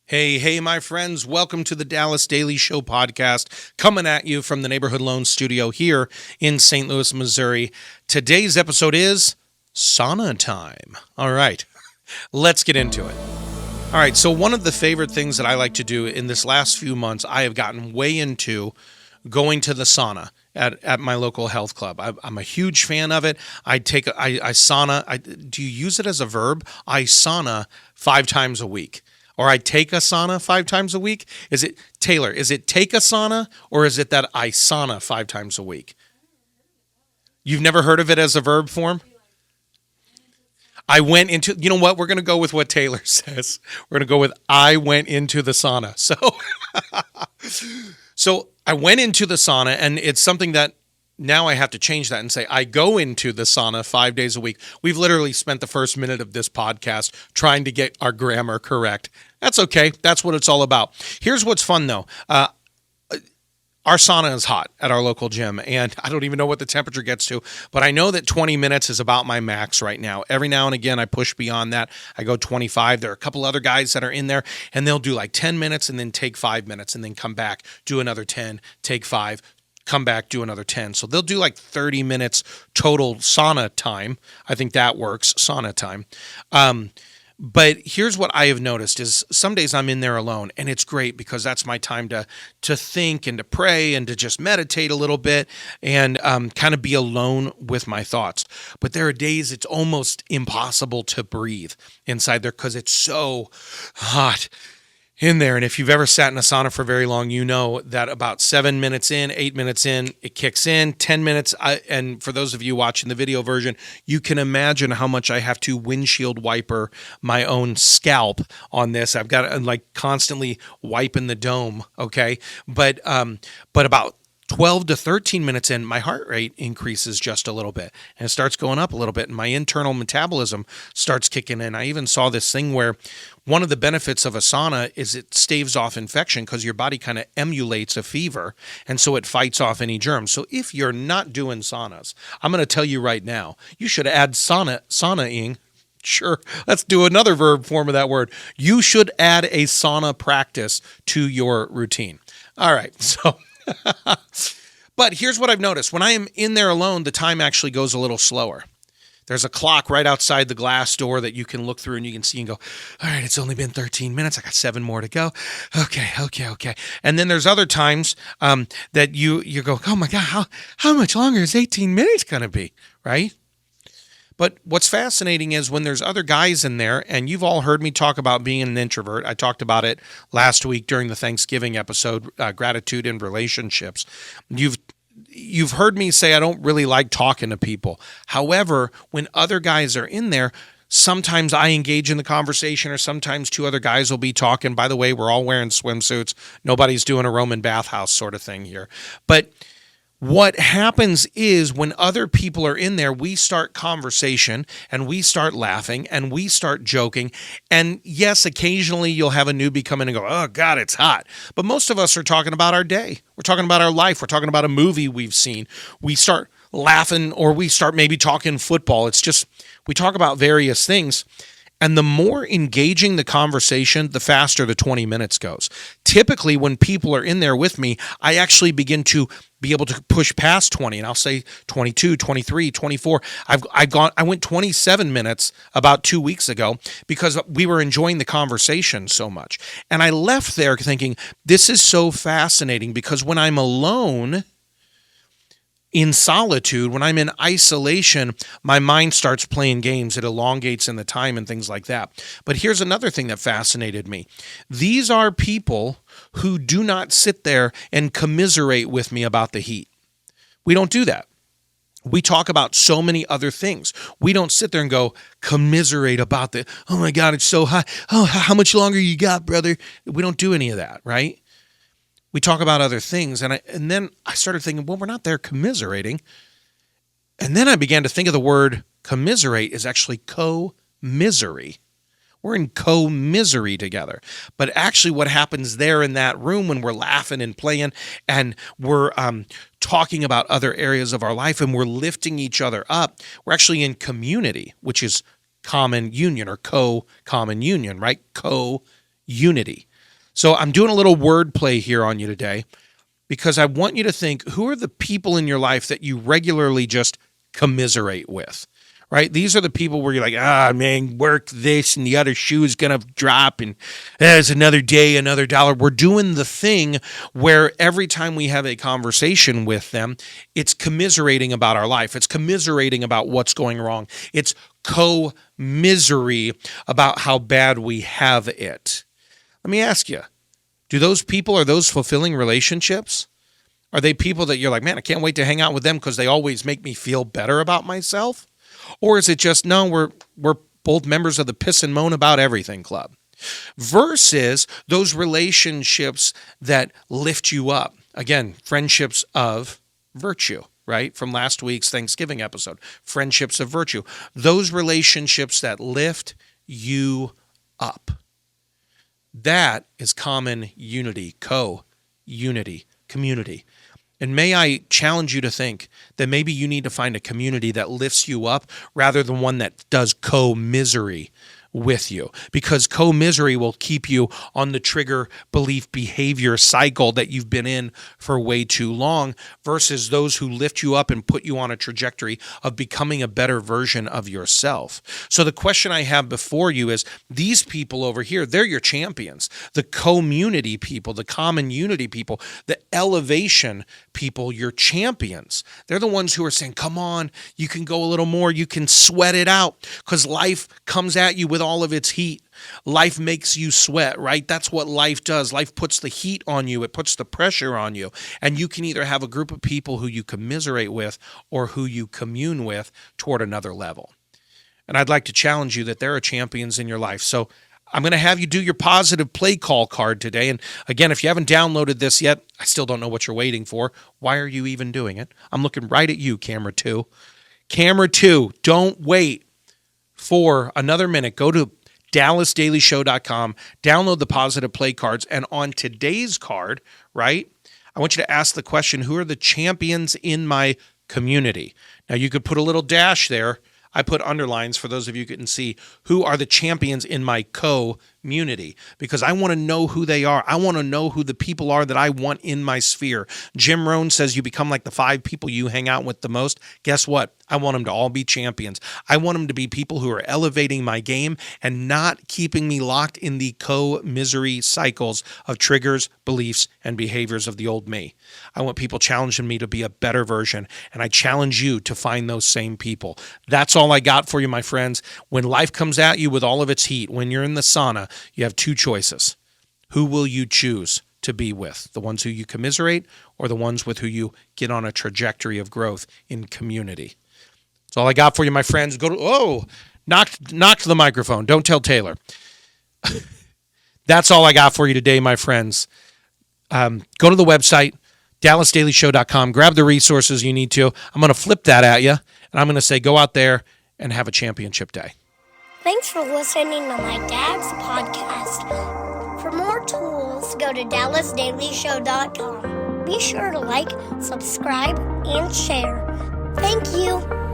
Hey, my friends. Welcome to the Dallas Daily Show podcast, coming at you from the Neighborhood Loan Studio here in St. Louis, Missouri. Today's episode is Sauna Time. All right, let's get into it. All right, so one of the favorite things that I like to do in this last few months, I have gotten way into going to the sauna at my local health club. I'm a huge fan of it. I sauna. Do you use it as a verb? I sauna 5 times a week. Or I take a sauna 5 times a week? Is it, Taylor, is it take a sauna or is it that I sauna 5 times a week? You've never heard of it as a verb form? I went into, you know what? We're going to go with what Taylor says. We're going to go with I went into the sauna. So I went into the sauna, and it's something that now I have to change that and say, I go into the sauna 5 days a week. We've literally spent the first minute of this podcast trying to get our grammar correct. That's okay. That's what it's all about. Here's what's fun, though. Our sauna is hot at our local gym, and I don't even know what the temperature gets to, but I know that 20 minutes is about my max right now. Every now and again, I push beyond that. I go 25. There are a couple other guys that are in there, and they'll do like 10 minutes and then take 5 minutes and then come back, do another 10, take 5, come back, do another 10. So they'll do like 30 minutes total sauna time. I think that works, sauna time. But here's what I have noticed is some days I'm in there alone, and it's great because that's my time to think and to pray and to just meditate a little bit and kind of be alone with my thoughts. But there are days it's almost impossible to breathe inside there because it's so hot in there. And if you've ever sat in a sauna for very long, you know that about 7 minutes in, 8 minutes in, it kicks in, 10 minutes. And for those of you watching the video version, you can imagine how much I have to windshield wiper my own scalp on this. I've got to like constantly wiping the dome. Okay. But about 12 to 13 minutes in, my heart rate increases just a little bit and it starts going up a little bit and my internal metabolism starts kicking in. I even saw this thing where one of the benefits of a sauna is it staves off infection because your body kind of emulates a fever and so it fights off any germs. So if you're not doing saunas, I'm going to tell you right now, you should add saunaing. Sure, let's do another verb form of that word. You should add a sauna practice to your routine. All right, so... But here's what I've noticed. When I am in there alone, the time actually goes a little slower. There's a clock right outside the glass door that you can look through and you can see and go, all right, it's only been 13 minutes. I got 7 more to go. Okay. And then there's other times that you go, oh my God, how much longer is 18 minutes going to be, right? But what's fascinating is when there's other guys in there, and you've all heard me talk about being an introvert. I talked about it last week during the Thanksgiving episode, gratitude in relationships. You've heard me say I don't really like talking to people. However, when other guys are in there, sometimes I engage in the conversation or sometimes 2 other guys will be talking. By the way, we're all wearing swimsuits. Nobody's doing a Roman bathhouse sort of thing here. But what happens is when other people are in there, we start conversation and we start laughing and we start joking. And yes, occasionally you'll have a newbie come in and go, oh God, it's hot. But most of us are talking about our day. We're talking about our life. We're talking about a movie we've seen. We start laughing or we start maybe talking football. It's just, we talk about various things. And the more engaging the conversation, the faster the 20 minutes goes. Typically, when people are in there with me, I actually begin to be able to push past 20, and I'll say 22, 23, 24. I went 27 minutes about 2 weeks ago because we were enjoying the conversation so much. And I left there thinking, this is so fascinating because when I'm alone, in solitude, when I'm in isolation, my mind starts playing games. It elongates in the time and things like that. But here's another thing that fascinated me. These are people who do not sit there and commiserate with me about the heat. We don't do that. We talk about so many other things. We don't sit there and go commiserate about oh my God, it's so hot. Oh, how much longer you got, brother? We don't do any of that, right? We talk about other things, and then I started thinking, well, we're not there commiserating. And then I began to think of the word commiserate is actually co-misery. We're in co-misery together. But actually what happens there in that room when we're laughing and playing and we're talking about other areas of our life and we're lifting each other up, we're actually in community, which is common union or co-common union, right? Co-unity. So I'm doing a little wordplay here on you today because I want you to think, who are the people in your life that you regularly just commiserate with, right? These are the people where you're like, man, work this and the other shoe is going to drop and there's another day, another dollar. We're doing the thing where every time we have a conversation with them, it's commiserating about our life. It's commiserating about what's going wrong. It's co-misery about how bad we have it. Let me ask you, do those people, are those fulfilling relationships? Are they people that you're like, man, I can't wait to hang out with them because they always make me feel better about myself? Or is it just, no, we're both members of the piss and moan about everything club? Versus those relationships that lift you up. Again, friendships of virtue, right? From last week's Thanksgiving episode, friendships of virtue. Those relationships that lift you up. That is common unity, co-unity, community. And may I challenge you to think that maybe you need to find a community that lifts you up rather than one that does co-misery with you, because co-misery will keep you on the trigger belief behavior cycle that you've been in for way too long, versus those who lift you up and put you on a trajectory of becoming a better version of yourself. So the question I have before you is, these people over here, they're your champions. The community people, the common unity people, the elevation people, your champions. They're the ones who are saying, come on, you can go a little more, you can sweat it out, because life comes at you with all of its heat. Life makes you sweat, right? That's what life does. Life puts the heat on you. It puts the pressure on you. And you can either have a group of people who you commiserate with or who you commune with toward another level. And I'd like to challenge you that there are champions in your life. So I'm going to have you do your positive play call card today. And again, if you haven't downloaded this yet, I still don't know what you're waiting for. Why are you even doing it? I'm looking right at you, camera 2. Camera 2, don't wait for another minute. Go to DallasDailyShow.com, download the positive play cards, and on today's card, right, I want you to ask the question, who are the champions in my community? Now, you could put a little dash there. I put underlines for those of you who can see, who are the champions in my community, because I want to know who they are. I want to know who the people are that I want in my sphere. Jim Rohn says you become like the 5 people you hang out with the most. Guess what? I want them to all be champions. I want them to be people who are elevating my game and not keeping me locked in the co-misery cycles of triggers, beliefs, and behaviors of the old me. I want people challenging me to be a better version, and I challenge you to find those same people. That's all I got for you, my friends. When life comes at you with all of its heat, when you're in the sauna, you have 2 choices. Who will you choose to be with? The ones who you commiserate, or the ones with who you get on a trajectory of growth in community? That's all I got for you, my friends. Knocked the microphone. Don't tell Taylor. That's all I got for you today, my friends. Go to the website, DallasDailyShow.com. Grab the resources you need to. I'm going to flip that at you, and I'm going to say, go out there and have a championship day. Thanks for listening to my dad's podcast. For more tools, go to DallasDailyShow.com. Be sure to like, subscribe, and share. Thank you.